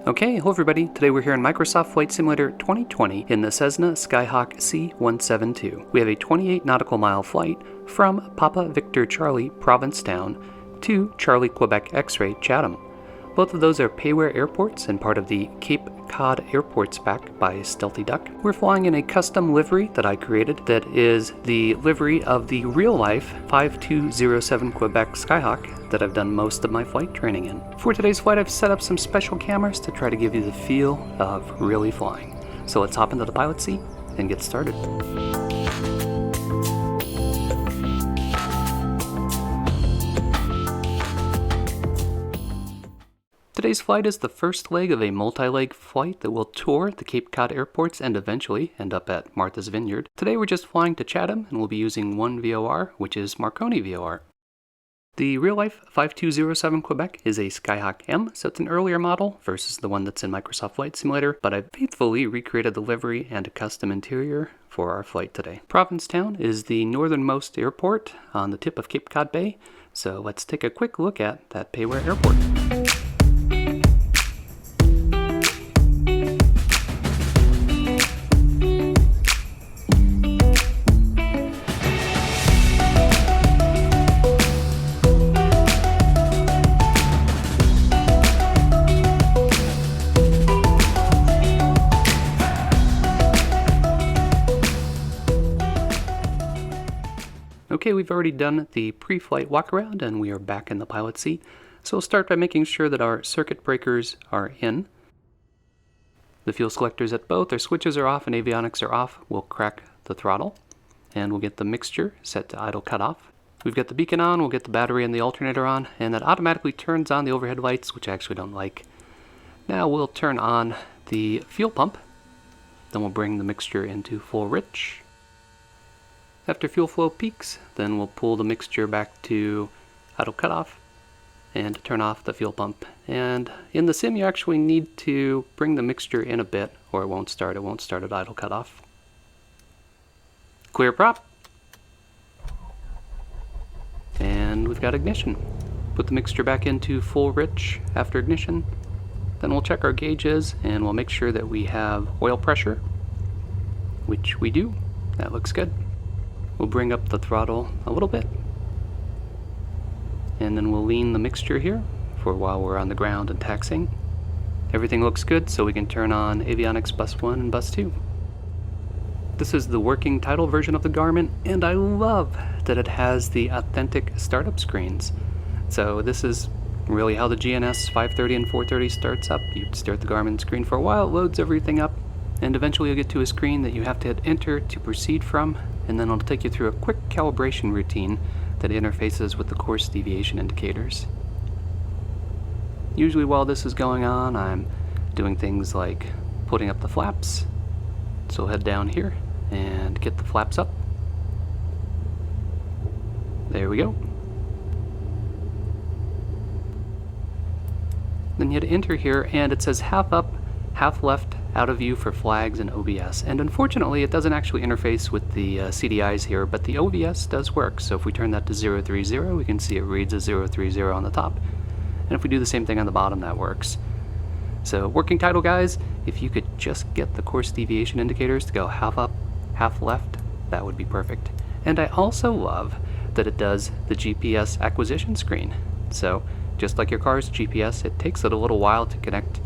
Okay, hello everybody. Today we're here in Microsoft Flight Simulator 2020 in the Cessna Skyhawk C172. We have a 28 nautical mile flight from Papa Victor Charlie Provincetown to Charlie Quebec X-Ray Chatham. Both of those are payware airports and part of the Cape Cod Airport Spec by Stealthy Duck. We're flying in a custom livery that I created that is the livery of the real-life 5207 Quebec Skyhawk that I've done most of my flight training in. For today's flight, I've set up some special cameras to try to give you the feel of really flying. So let's hop into the pilot seat and get started. Today's flight is the first leg of a multi-leg flight that will tour the Cape Cod airports and eventually end up at Martha's Vineyard. Today we're just flying to Chatham and we'll be using one VOR, which is Marconi VOR. The real-life 5207 Quebec is a Skyhawk M, so it's an earlier model versus the one that's in Microsoft Flight Simulator, but I've faithfully recreated the livery and a custom interior for our flight today. Provincetown is the northernmost airport on the tip of Cape Cod Bay, so let's take a quick look at that payware airport. Okay, we've already done the pre-flight walk-around and we are back in the pilot seat. So we'll start by making sure that our circuit breakers are in. The fuel selectors at both, our switches are off and avionics are off. We'll crack the throttle and we'll get the mixture set to idle cutoff. We've got the beacon on, we'll get the battery and the alternator on, and that automatically turns on the overhead lights, which I actually don't like. Now we'll turn on the fuel pump, then we'll bring the mixture into full rich. After fuel flow peaks, then we'll pull the mixture back to idle cutoff and turn off the fuel pump. And in the sim, you actually need to bring the mixture in a bit or it won't start. It won't start at idle cutoff. Clear prop. And we've got ignition. Put the mixture back into full rich after ignition. Then we'll check our gauges and we'll make sure that we have oil pressure, which we do. That looks good. We'll bring up the throttle a little bit, and then we'll lean the mixture here for while we're on the ground and taxiing. Everything looks good, so we can turn on avionics bus 1 and bus 2. This is the working title version of the Garmin, and I love that it has the authentic startup screens. So this is really how the GNS 530 and 430 starts up. You start the Garmin screen for a while, it loads everything up, and eventually you'll get to a screen that you have to hit enter to proceed from, and then it'll take you through a quick calibration routine that interfaces with the course deviation indicators. Usually while this is going on, I'm doing things like putting up the flaps. So we'll head down here and get the flaps up. There we go. Then you hit enter here and it says half up, half left, out of view for flags and OBS. And unfortunately it doesn't actually interface with the CDIs here, but the OBS does work. So if we turn that to 030, we can see it reads a 030 on the top. And if we do the same thing on the bottom, that works. So working title guys, if you could just get the course deviation indicators to go half up, half left, that would be perfect. And I also love that it does the GPS acquisition screen. So just like your car's GPS, it takes it a little while to connect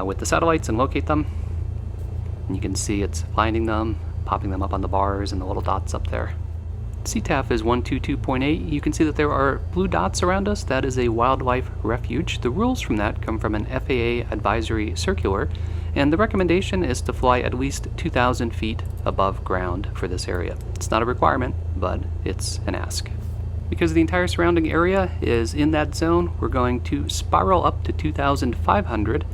with the satellites and locate them. And you can see it's finding them, popping them up on the bars and the little dots up there. CTAF is 122.8. You can see that there are blue dots around us. That is a wildlife refuge. The rules from that come from an FAA advisory circular, and the recommendation is to fly at least 2,000 feet above ground for this area. It's not a requirement, but it's an ask. Because the entire surrounding area is in that zone, we're going to spiral up to 2,500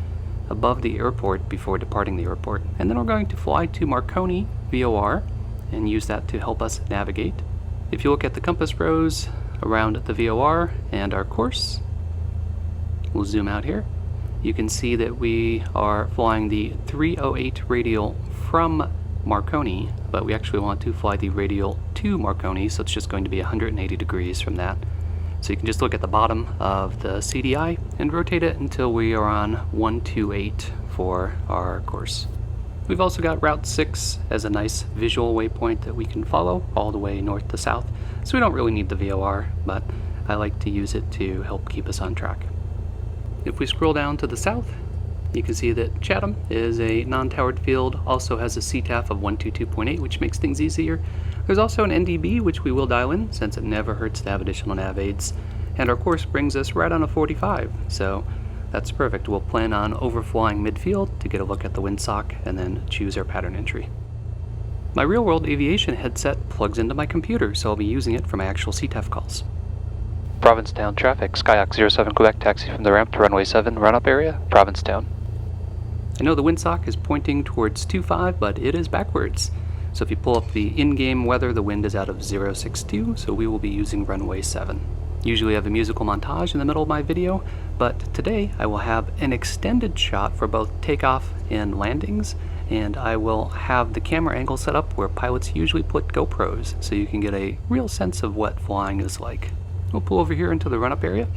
above the airport before departing the airport. And then we're going to fly to Marconi VOR and use that to help us navigate. If you look at the compass rose around the VOR and our course, we'll zoom out here, you can see that we are flying the 308 radial from Marconi, but we actually want to fly the radial to Marconi, so it's just going to be 180 degrees from that. So you can just look at the bottom of the CDI and rotate it until we are on 128 for our course. We've also got Route 6 as a nice visual waypoint that we can follow all the way north to south, so we don't really need the VOR, but I like to use it to help keep us on track. If we scroll down to the south, you can see that Chatham is a non-towered field, also has a CTAF of 122.8, which makes things easier. There's also an NDB, which we will dial in, since it never hurts to have additional nav aids. And our course brings us right on a 45, so that's perfect. We'll plan on overflying midfield to get a look at the windsock and then choose our pattern entry. My real-world aviation headset plugs into my computer, so I'll be using it for my actual CTAF calls. Provincetown traffic, Skyhawk 07 Quebec, taxi from the ramp to runway 7, run-up area, Provincetown. I know the windsock is pointing towards 25, but it is backwards. So if you pull up the in-game weather, the wind is out of 062, so we will be using runway 7. Usually I have a musical montage in the middle of my video, but today I will have an extended shot for both takeoff and landings, and I will have the camera angle set up where pilots usually put GoPros, so you can get a real sense of what flying is like. We'll pull over here into the run-up area.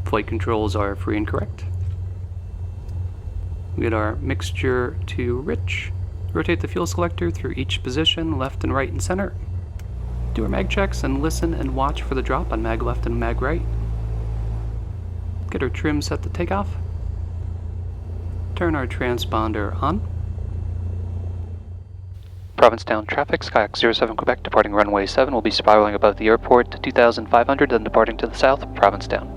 Flight controls are free and correct. We get our mixture to rich. Rotate the fuel selector through each position, left and right and center. Do our mag checks and listen and watch for the drop on mag left and mag right. Get our trim set to takeoff. Turn our transponder on. Provincetown traffic, Skyhawk 07 Quebec, departing runway 7, will be spiraling above the airport to 2,500, then departing to the south, Provincetown.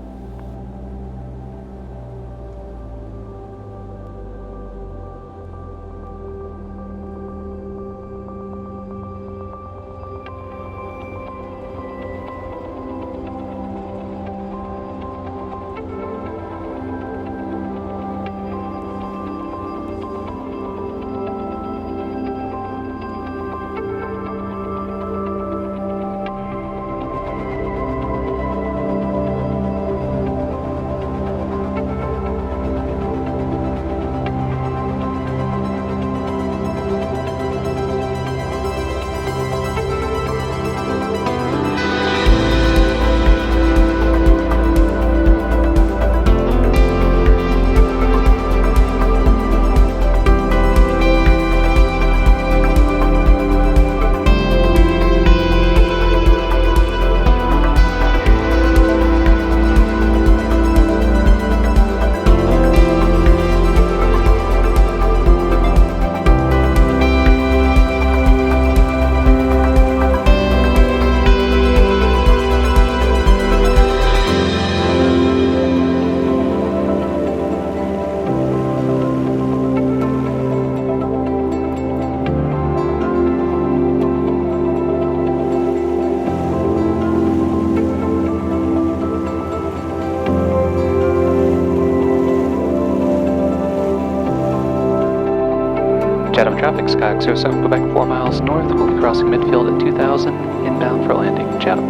Chatham traffic, Skyhawk 07 Quebec, 4 miles north. We'll be crossing midfield at 2000, inbound for landing, Chatham.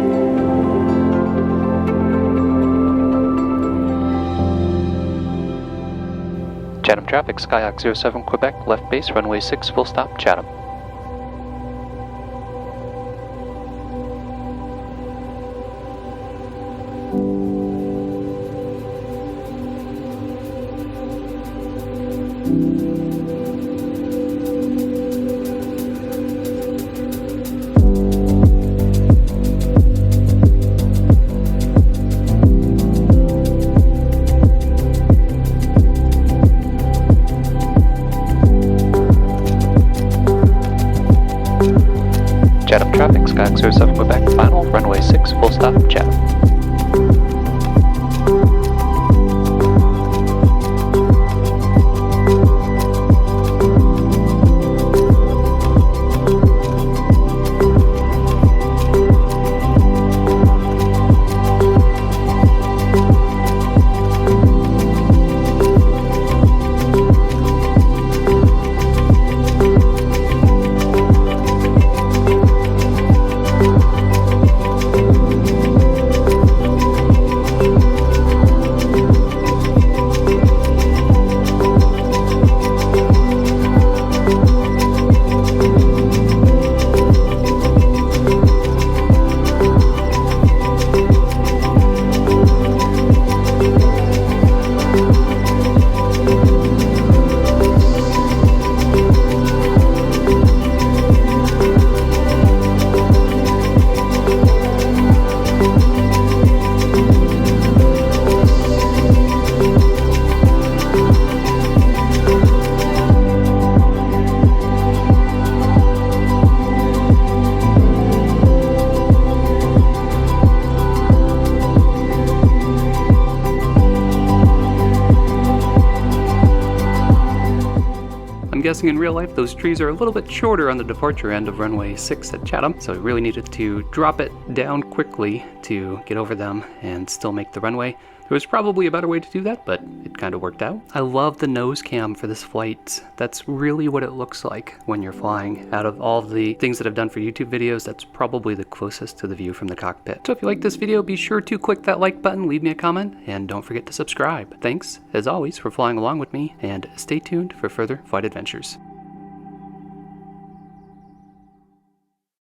Chatham traffic, Skyhawk 07 Quebec, left base, runway 6, full stop, Chatham. Chatham traffic, Skyhawk 07 Quebec, final, runway 6, full stop, Chatham. guessing in real life, those trees are a little bit shorter on the departure end of runway 6 at Chatham, so we really needed to drop it down quickly to get over them and still make the runway. There was probably a better way to do that, but it kind of worked out. I love the nose cam for this flight. That's really what it looks like when you're flying. Out of all of the things that I've done for YouTube videos, that's probably the closest to the view from the cockpit. So if you like this video, be sure to click that like button, leave me a comment, and don't forget to subscribe. Thanks, as always, for flying along with me, and stay tuned for further flight adventures.